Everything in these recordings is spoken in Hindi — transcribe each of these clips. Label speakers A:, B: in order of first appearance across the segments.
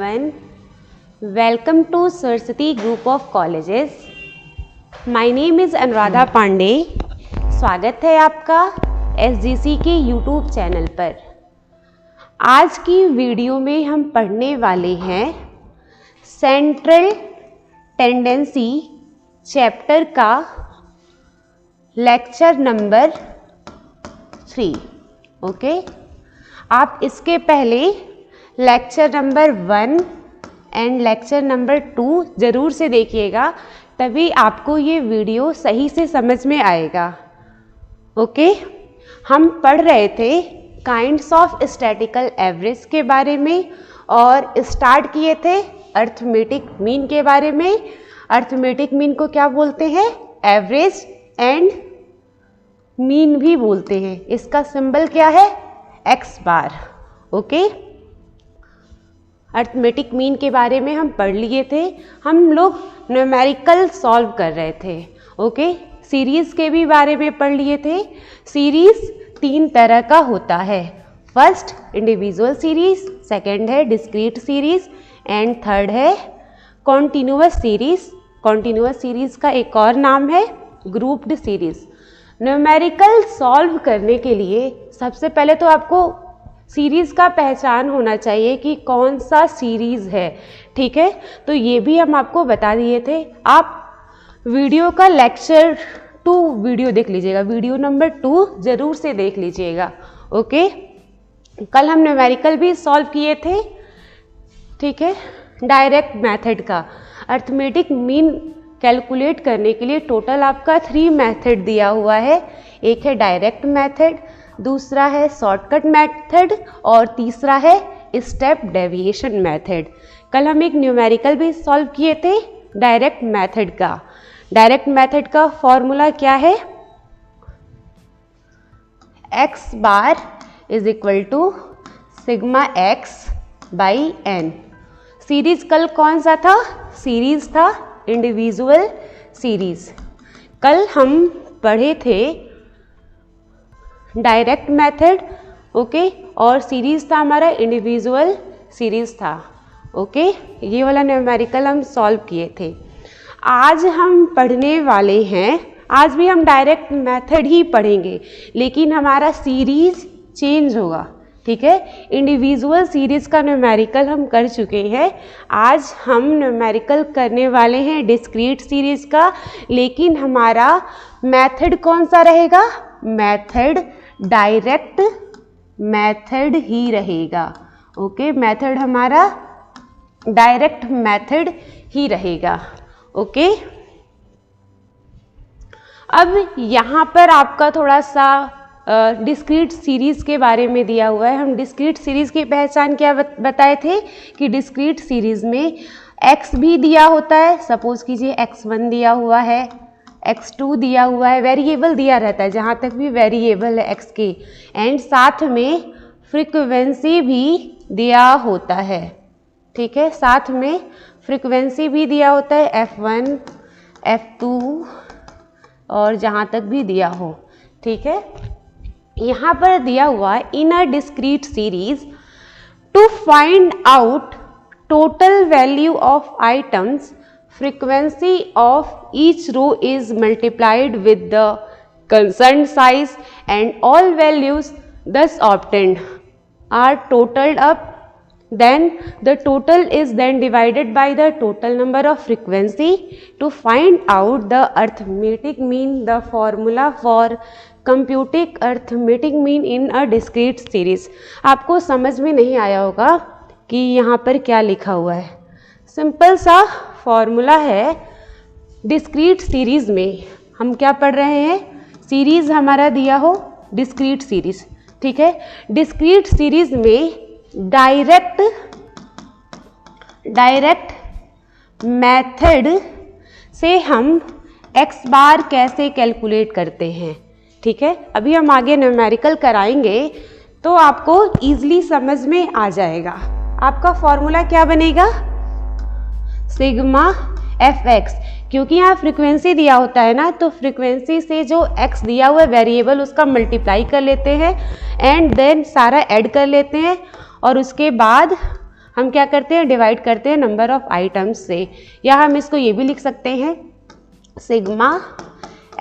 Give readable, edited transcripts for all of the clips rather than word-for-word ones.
A: everyone. Welcome to Saraswati Group of Colleges. My name is Anuradha Pandey. स्वागत है आपका SGC के YouTube चैनल पर। आज की वीडियो में हम पढ़ने वाले हैं सेंट्रल टेंडेंसी चैप्टर का लेक्चर नंबर 3। ओके, आप इसके पहले lecture number 1 and lecture number 2 ज़रूर से देखिएगा, तभी आपको ये वीडियो सही से समझ में आएगा। ओके, हम पढ़ रहे थे काइंड्स ऑफ स्टैटिकल एवरेज के बारे में और स्टार्ट किए थे अर्थमेटिक मीन के बारे में। अर्थमेटिक मीन को क्या बोलते हैं? एवरेज एंड मीन भी बोलते हैं। इसका सिंबल क्या है? एक्स बार। ओके, अर्थमेटिक मीन के बारे में हम पढ़ लिए थे। हम लोग न्यूमेरिकल सॉल्व कर रहे थे। ओके, सीरीज़ के भी बारे में पढ़ लिए थे। सीरीज़ 3 तरह का होता है। फर्स्ट इंडिविजुअल सीरीज़, सेकंड है डिस्क्रीट सीरीज़ एंड थर्ड है कॉन्टिन्यूअस सीरीज़। कॉन्टिन्यूअस सीरीज़ का एक और नाम है ग्रुप्ड सीरीज़। न्यूमेरिकल सॉल्व करने के लिए सबसे पहले तो आपको सीरीज़ का पहचान होना चाहिए कि कौन सा सीरीज़ है। ठीक है, तो ये भी हम आपको बता दिए थे। आप वीडियो का लेक्चर 2 वीडियो देख लीजिएगा, वीडियो नंबर 2 ज़रूर से देख लीजिएगा। ओके, कल हम न्यूमेरिकल भी सॉल्व किए थे। ठीक है, डायरेक्ट मेथड का अर्थमेटिक मीन कैलकुलेट करने के लिए टोटल आपका 3 मेथड दिया हुआ है। एक है डायरेक्ट मेथड, दूसरा है शॉर्टकट मेथड और तीसरा है स्टेप डेविएशन मेथड। कल हम एक न्यूमेरिकल भी सॉल्व किए थे डायरेक्ट मेथड का। डायरेक्ट मेथड का फॉर्मूला क्या है? x bar is equal to sigma x by n। Series कल कौन सा था? सीरीज था इंडिविजुअल सीरीज। कल हम पढ़े थे डायरेक्ट मेथड, ओके, और सीरीज था हमारा इंडिविजुअल सीरीज था। ओके, ये वाला न्यूमेरिकल हम सॉल्व किए थे। आज हम पढ़ने वाले हैं, आज भी हम डायरेक्ट मेथड ही पढ़ेंगे, लेकिन हमारा सीरीज चेंज होगा। ठीक है, इंडिविजुअल सीरीज का न्यूमेरिकल हम कर चुके हैं। आज हम न्यूमेरिकल करने वाले हैं डिस्क्रीट सीरीज का, लेकिन हमारा मेथड कौन सा रहेगा? मेथड डायरेक्ट मेथड ही रहेगा। ओके, मेथड हमारा डायरेक्ट मेथड ही रहेगा। ओके, अब यहाँ पर आपका थोड़ा सा डिस्क्रीट सीरीज़ के बारे में दिया हुआ है। हम डिस्क्रीट सीरीज़ की पहचान क्या बताए थे कि डिस्क्रीट सीरीज़ में x भी दिया होता है। सपोज कीजिए x1 दिया हुआ है, x2 दिया हुआ है, वेरिएबल दिया रहता है जहाँ तक भी वेरिएबल है x के, एंड साथ में फ्रीक्वेंसी भी दिया होता है। ठीक है, साथ में फ्रीक्वेंसी भी दिया होता है f1, f2 और जहाँ तक भी दिया हो। ठीक है, यहाँ पर दिया हुआ in a discrete series to find out total value of items frequency of each row is multiplied with the concerned size and all values thus obtained are totaled up. Then the total is then divided by the total number of frequency to find out the arithmetic mean. The formula for computing arithmetic mean in a discrete series. आपको समझ में नहीं आया होगा कि यहाँ पर क्या लिखा हुआ है। सिंपल सा फॉर्मूला है। डिस्क्रीट सीरीज़ में हम क्या पढ़ रहे हैं? सीरीज़ हमारा दिया हो डिस्क्रीट सीरीज़। ठीक है, डिस्क्रीट सीरीज़ में डायरेक्ट मेथड से हम x बार कैसे कैलकुलेट करते हैं। ठीक है, अभी हम आगे न्यूमेरिकल कराएंगे तो आपको ईजिली समझ में आ जाएगा। आपका फॉर्मूला क्या बनेगा? सिग्मा fx, क्योंकि यहाँ फ्रीक्वेंसी दिया होता है ना, तो फ्रीक्वेंसी से जो x दिया हुआ है वेरिएबल उसका मल्टीप्लाई कर लेते हैं एंड देन सारा ऐड कर लेते हैं और उसके बाद हम क्या करते हैं, डिवाइड करते हैं नंबर ऑफ आइटम्स से, या हम इसको ये भी लिख सकते हैं sigma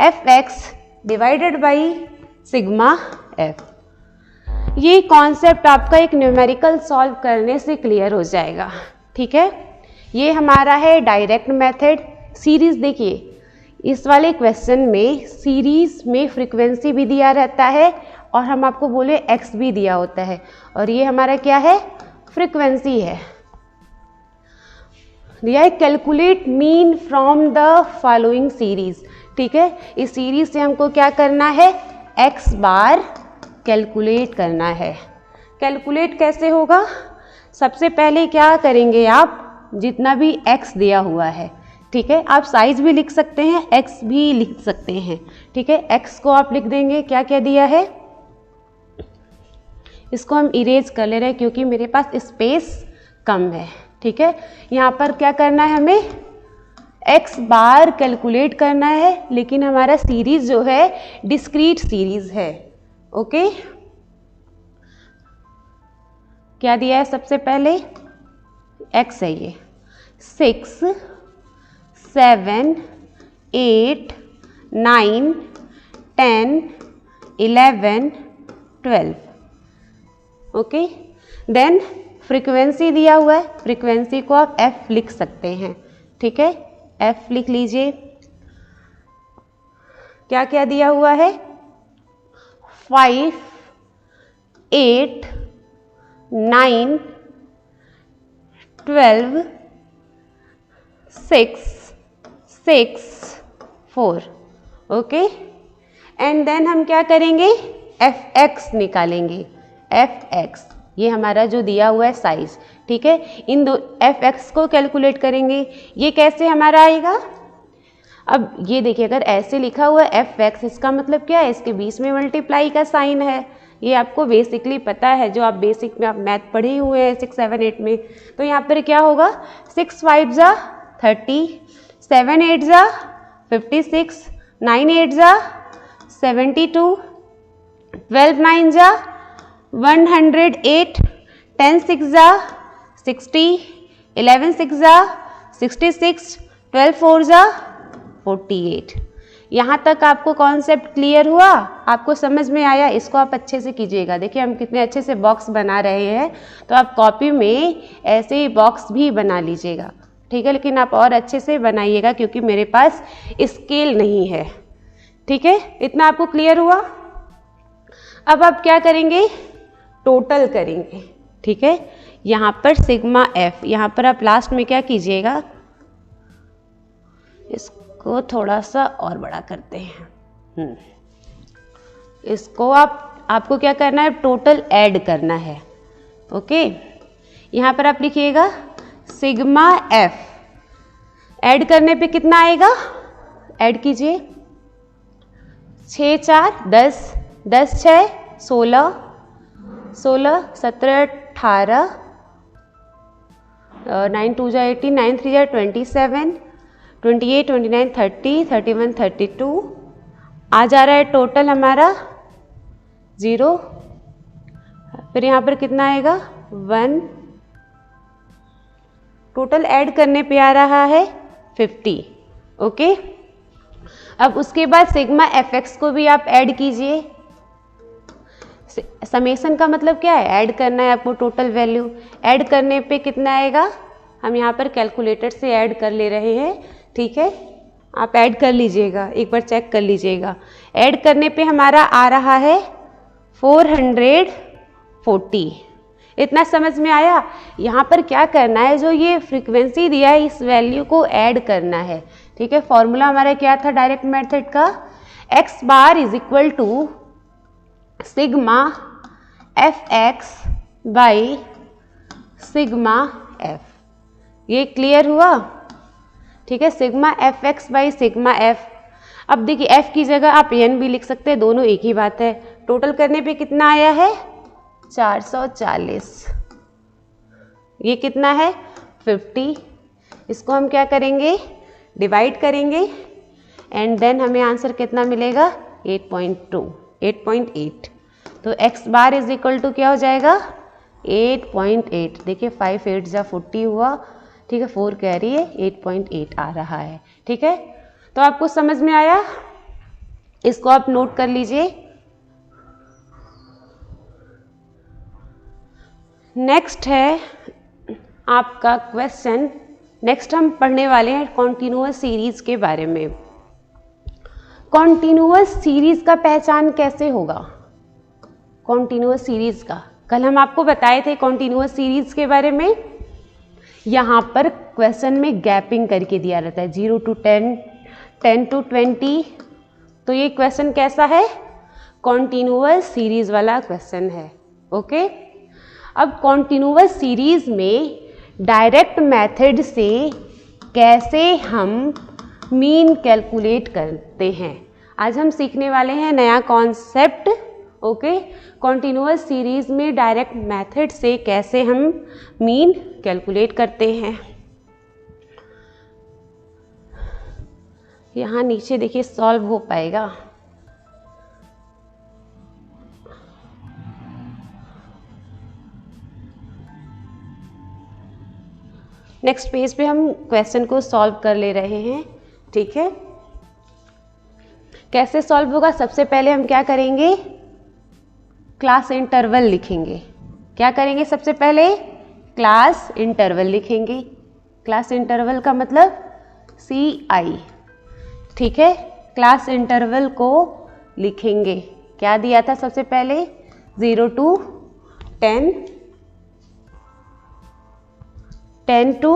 A: f x divided by sigma f. ये कॉन्सेप्ट आपका एक न्यूमेरिकल सॉल्व करने से क्लियर हो जाएगा, ठीक है। ये हमारा है डायरेक्ट मेथड। सीरीज देखिए, इस वाले क्वेश्चन में सीरीज में फ्रीक्वेंसी भी दिया रहता है और हम आपको बोले एक्स भी दिया होता है, और ये हमारा क्या है, फ्रीक्वेंसी है। दिया है calculate mean from the following series, ठीक है। इस सीरीज से हमको क्या करना है, एक्स बार कैलकुलेट करना है। कैलकुलेट कैसे होगा, सबसे पहले क्या करेंगे आप, जितना भी एक्स दिया हुआ है, ठीक है, आप साइज भी लिख सकते हैं, एक्स भी लिख सकते हैं, ठीक है। एक्स को आप लिख देंगे, क्या क्या दिया है, इसको हम इरेज कर ले रहे हैं क्योंकि मेरे पास स्पेस कम है, ठीक है। यहाँ पर क्या करना है, हमें एक्स बार कैलकुलेट करना है, लेकिन हमारा सीरीज जो है डिस्क्रीट सीरीज है, ओके। क्या दिया है, सबसे पहले एक्स है, ये 6 7 8 9 10 11 12, ओके। देन फ्रीक्वेंसी दिया हुआ है, फ्रीक्वेंसी को आप एफ लिख सकते हैं, ठीक है, एफ लिख लीजिए। क्या क्या दिया हुआ है, 5 8 9 12 6 6 4, ओके। एंड देन हम क्या करेंगे, एफ एक्स निकालेंगे, एफ एक्स ये हमारा जो दिया हुआ है साइज, ठीक है। इन दो एफ एक्स को कैलकुलेट करेंगे, ये कैसे हमारा आएगा, अब ये देखिए अगर ऐसे लिखा हुआ है एफ एक्स, इसका मतलब क्या है, इसके बीच में मल्टीप्लाई का साइन है, ये आपको बेसिकली पता है, जो आप बेसिक में आप मैथ पढ़े हुए हैं 6 7 8 में। तो यहाँ पर क्या होगा, 6 5 जा 30, 7 8 जा 56, 9 8 जा 72, 12 9 जा 108, 10 6 जा 60, 11 6 जा 66, 12 4 जा 48। यहाँ तक आपको कॉन्सेप्ट क्लियर हुआ, आपको समझ में आया, इसको आप अच्छे से कीजिएगा। देखिए हम कितने अच्छे से बॉक्स बना रहे हैं, तो आप कॉपी में ऐसे ही बॉक्स भी बना लीजिएगा, ठीक है, लेकिन आप और अच्छे से बनाइएगा क्योंकि मेरे पास स्केल नहीं है, ठीक है। इतना आपको क्लियर हुआ। अब आप क्या करेंगे, टोटल करेंगे, ठीक है। यहाँ पर सिग्मा एफ, यहाँ पर आप लास्ट में क्या कीजिएगा, इसको थोड़ा सा और बड़ा करते हैं, इसको आपको क्या करना है, टोटल ऐड करना है, ओके। यहाँ पर आप लिखिएगा सिग्मा एफ, ऐड करने पे कितना आएगा, ऐड कीजिए, 6 4 10, 10 6 16, 16 17 18, 9 2 जा 18, 9 3 जा 27, 28 29 30, 31 32, आ जा रहा है टोटल हमारा 0, फिर यहाँ पर कितना आएगा 1, टोटल ऐड करने पे आ रहा है 50, ओके। अब उसके बाद सिग्मा एफ एक्स को भी आप ऐड कीजिए। समेशन का मतलब क्या है, ऐड करना है आपको टोटल वैल्यू, ऐड करने पे कितना आएगा, हम यहाँ पर कैलकुलेटर से ऐड कर ले रहे हैं, ठीक है, आप ऐड कर लीजिएगा, एक बार चेक कर लीजिएगा। ऐड करने पे हमारा आ रहा है 440। इतना समझ में आया। यहाँ पर क्या करना है, जो ये फ्रीक्वेंसी दिया है इस वैल्यू को ऐड करना है, ठीक है। फॉर्मूला हमारा क्या था डायरेक्ट मेथड का, x bar is equal to sigma f x by sigma f. ये क्लियर हुआ, ठीक है, sigma f x by sigma f. अब देखिए एफ की जगह आप एन भी लिख सकते हैं, दोनों एक ही बात है। टोटल करने पे कितना आया है 440, ये कितना है 50। इसको हम क्या करेंगे, डिवाइड करेंगे एंड देन हमें आंसर कितना मिलेगा 8.8। तो x bar is equal to क्या हो जाएगा 8.8, देखिए 5 8 जा 40 हुआ, ठीक है, 4 कैरी है, 8.8 आ रहा है, ठीक है। तो आपको समझ में आया, इसको आप नोट कर लीजिए। नेक्स्ट है आपका क्वेश्चन, नेक्स्ट हम पढ़ने वाले हैं कॉन्टिन्यूअस सीरीज के बारे में। कॉन्टिन्यूअस सीरीज का पहचान कैसे होगा? कॉन्टिन्यूअस सीरीज का कल हम आपको बताए थे कॉन्टिन्यूअस सीरीज के बारे में। यहाँ पर क्वेश्चन में गैपिंग करके दिया रहता है 0 to 10, 10 to 20। तो ये क्वेश्चन कैसा है? कॉन्टिन्यूअस सीरीज वाला क्वेश्चन है, ओके। अब कॉन्टिन्यूअस सीरीज में डायरेक्ट मेथड से कैसे हम मीन कैलकुलेट करते हैं, आज हम सीखने वाले हैं नया कॉन्सेप्ट, ओके। कॉन्टिन्यूअस सीरीज में डायरेक्ट मेथड से कैसे हम मीन कैलकुलेट करते हैं। यहाँ नीचे देखिए सॉल्व हो पाएगा। नेक्स्ट पेज पे हम क्वेश्चन को सॉल्व कर ले रहे हैं, ठीक है। कैसे सॉल्व होगा? सबसे पहले हम क्या करेंगे? क्लास इंटरवल लिखेंगे। क्या करेंगे? सबसे पहले क्लास इंटरवल लिखेंगे। क्लास इंटरवल का मतलब CI, ठीक है। क्लास इंटरवल को लिखेंगे। क्या दिया था सबसे पहले? 0 to 10, 10 to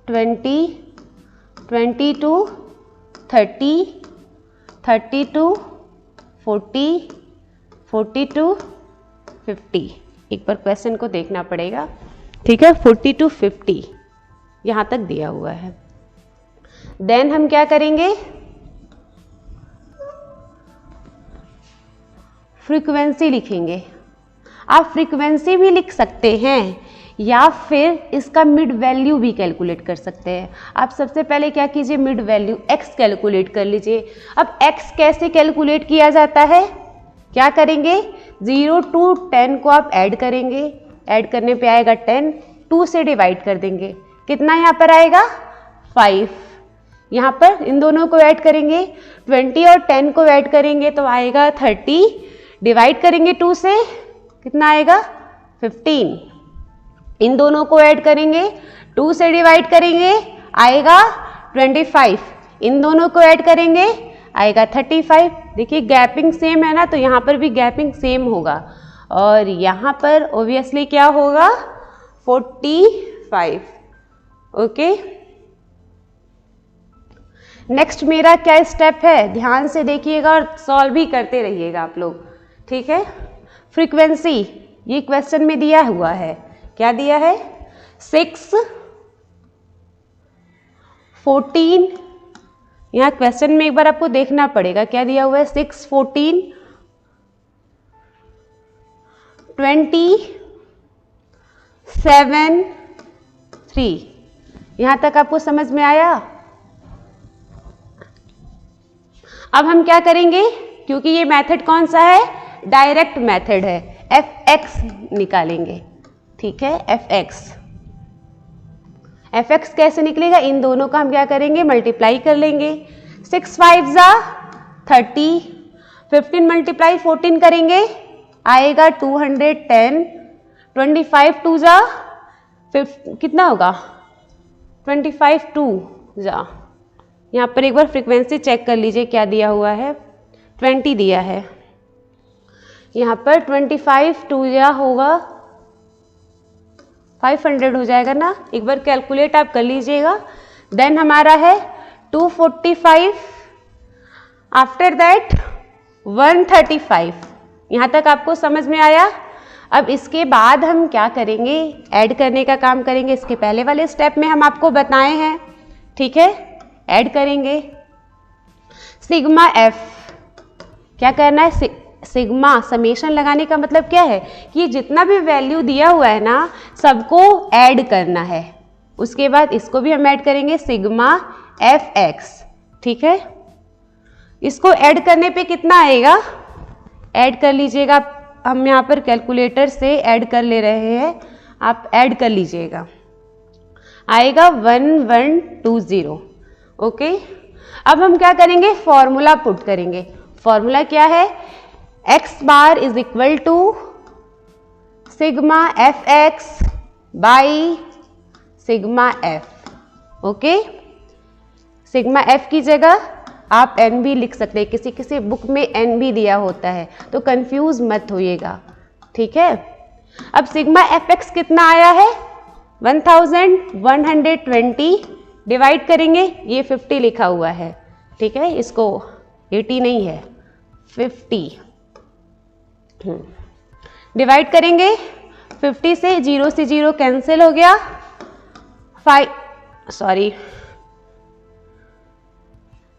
A: 20, 20 to 30, 30 to 40, 40 to 50। एक बार क्वेश्चन को देखना पड़ेगा, ठीक है। 40 to 50 यहाँ तक दिया हुआ है। देन हम क्या करेंगे? फ्रीक्वेंसी लिखेंगे। आप फ्रीक्वेंसी भी लिख सकते हैं या फिर इसका मिड वैल्यू भी कैलकुलेट कर सकते हैं। आप सबसे पहले क्या कीजिए? मिड वैल्यू x कैलकुलेट कर लीजिए। अब x कैसे कैलकुलेट किया जाता है? क्या करेंगे? 0 to 10 को आप ऐड करेंगे, ऐड करने पे आएगा 10, 2 से डिवाइड कर देंगे, कितना यहाँ पर आएगा? 5। यहाँ पर इन दोनों को ऐड करेंगे, 20 और 10 को ऐड करेंगे तो आएगा 30, डिवाइड करेंगे 2 से, कितना आएगा? 15। इन दोनों को ऐड करेंगे, 2 से डिवाइड करेंगे, आएगा 25। इन दोनों को ऐड करेंगे, आएगा 35। देखिए गैपिंग सेम है ना, तो यहाँ पर भी गैपिंग सेम होगा और यहाँ पर ऑब्वियसली क्या होगा? 45, ओके। नेक्स्ट मेरा क्या स्टेप है? ध्यान से देखिएगा और सॉल्व भी करते रहिएगा आप लोग, ठीक है। फ्रीक्वेंसी ये क्वेश्चन में दिया हुआ है। क्या दिया है? 6, 14। यहाँ क्वेश्चन में एक बार आपको देखना पड़ेगा क्या दिया हुआ है। 6, 14, 20, 7, 3। यहाँ तक आपको समझ में आया? अब हम क्या करेंगे? क्योंकि ये मेथड कौन सा है? डायरेक्ट मेथड है, fx निकालेंगे, ठीक है। fx कैसे निकलेगा? इन दोनों का हम क्या करेंगे? मल्टीप्लाई कर लेंगे। 6 5 जा 30, 15 मल्टीप्लाई 14 करेंगे, आएगा 210, 25 2 जा कितना होगा? 25 2 जा। यहाँ पर एक बार फ्रीक्वेंसी चेक कर लीजिए क्या दिया हुआ है? 20 दिया है। यहाँ पर 25 2 जा होगा 500 हो जाएगा ना, एक बार कैलकुलेट आप कर लीजिएगा। देन हमारा है 245, आफ्टर दैट 135। यहाँ तक आपको समझ में आया? अब इसके बाद हम क्या करेंगे? ऐड करने का काम करेंगे। इसके पहले वाले स्टेप में हम आपको बताए हैं, ठीक है। ऐड करेंगे सिग्मा एफ। क्या करना है? सिग्मा समेशन लगाने का मतलब क्या है कि ये जितना भी वैल्यू दिया हुआ है ना, सबको ऐड करना है। उसके बाद इसको भी हम ऐड करेंगे, सिग्मा एफ एक्स, ठीक है। इसको ऐड करने पे कितना आएगा? ऐड कर लीजिएगा हम यहाँ पर कैलकुलेटर से ऐड कर ले रहे हैं, आप ऐड कर लीजिएगा, आएगा 1120। ओके, अब हम क्या करेंगे, फॉर्मूला पुट करेंगे। फॉर्मूला क्या है, x bar is equal to sigma f x by sigma f. Okay, sigma f की जगह आप एन भी लिख सकते हैं, किसी किसी बुक में एन भी दिया होता है, तो कंफ्यूज मत होइएगा, ठीक है। अब सिग्मा एफ एक्स कितना आया है, 1120, डिवाइड करेंगे, ये 50 लिखा हुआ है, ठीक है, इसको 80 नहीं है 50, डिवाइड करेंगे 50 से 0 कैंसिल हो गया, 5 सॉरी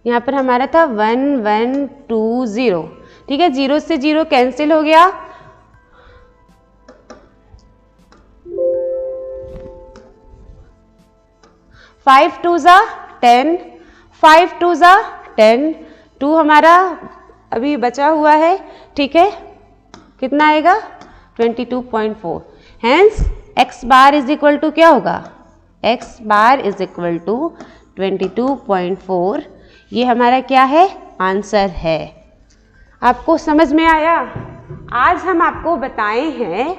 A: यहाँ पर हमारा था 1120, ठीक है, 0 से 0 कैंसिल हो गया, 5 2 ज़ा 10, 5 2 ज़ा 10, 2 हमारा अभी बचा हुआ है, ठीक है, कितना आएगा 22.4। Hence x bar is equal to क्या होगा, x bar is equal to 22.4, ये हमारा क्या है, आंसर है। आपको समझ में आया? आज हम आपको बताए हैं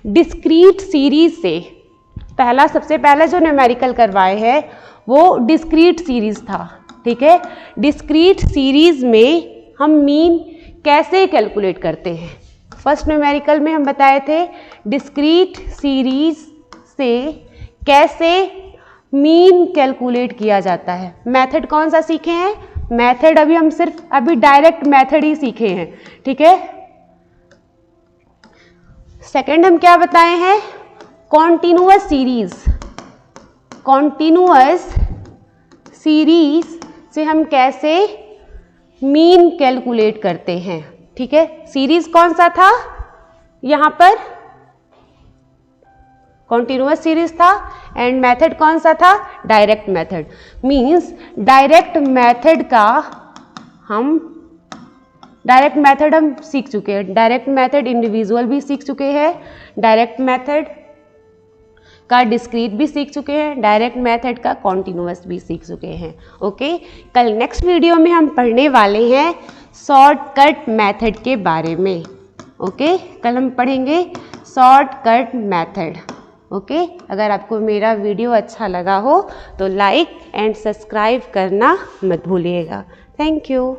A: डिस्क्रीट सीरीज से, सबसे पहला जो न्यूमेरिकल करवाए हैं वो डिस्क्रीट सीरीज था, ठीक है। डिस्क्रीट सीरीज में हम मीन कैसे कैलकुलेट करते हैं, फर्स्ट न्यूमेरिकल में हम बताए थे डिस्क्रीट सीरीज से कैसे मीन कैलकुलेट किया जाता है। मेथड कौन सा सीखे हैं, मेथड हम सिर्फ डायरेक्ट मेथड ही सीखे हैं, ठीक है। सेकंड हम क्या बताए हैं, कॉन्टिन्यूअस सीरीज से हम कैसे मीन कैलकुलेट करते हैं, ठीक है। सीरीज कौन सा था, यहां पर कॉन्टिन्यूअस सीरीज था, एंड मेथड कौन सा था, direct method. Means direct method हम सीख चुके हैं, डायरेक्ट मेथड इंडिविजुअल भी सीख चुके हैं, डायरेक्ट मेथड का डिस्क्रीट भी सीख चुके हैं, डायरेक्ट मेथड का कॉन्टिन्यूअस भी सीख चुके हैं। ओके, कल नेक्स्ट वीडियो में हम पढ़ने वाले हैं शॉर्टकट मेथड के बारे में। ओके, कल हम पढ़ेंगे शॉर्टकट मेथड। ओके, अगर आपको मेरा वीडियो अच्छा लगा हो तो लाइक एंड सब्सक्राइब करना मत भूलिएगा। Thank you.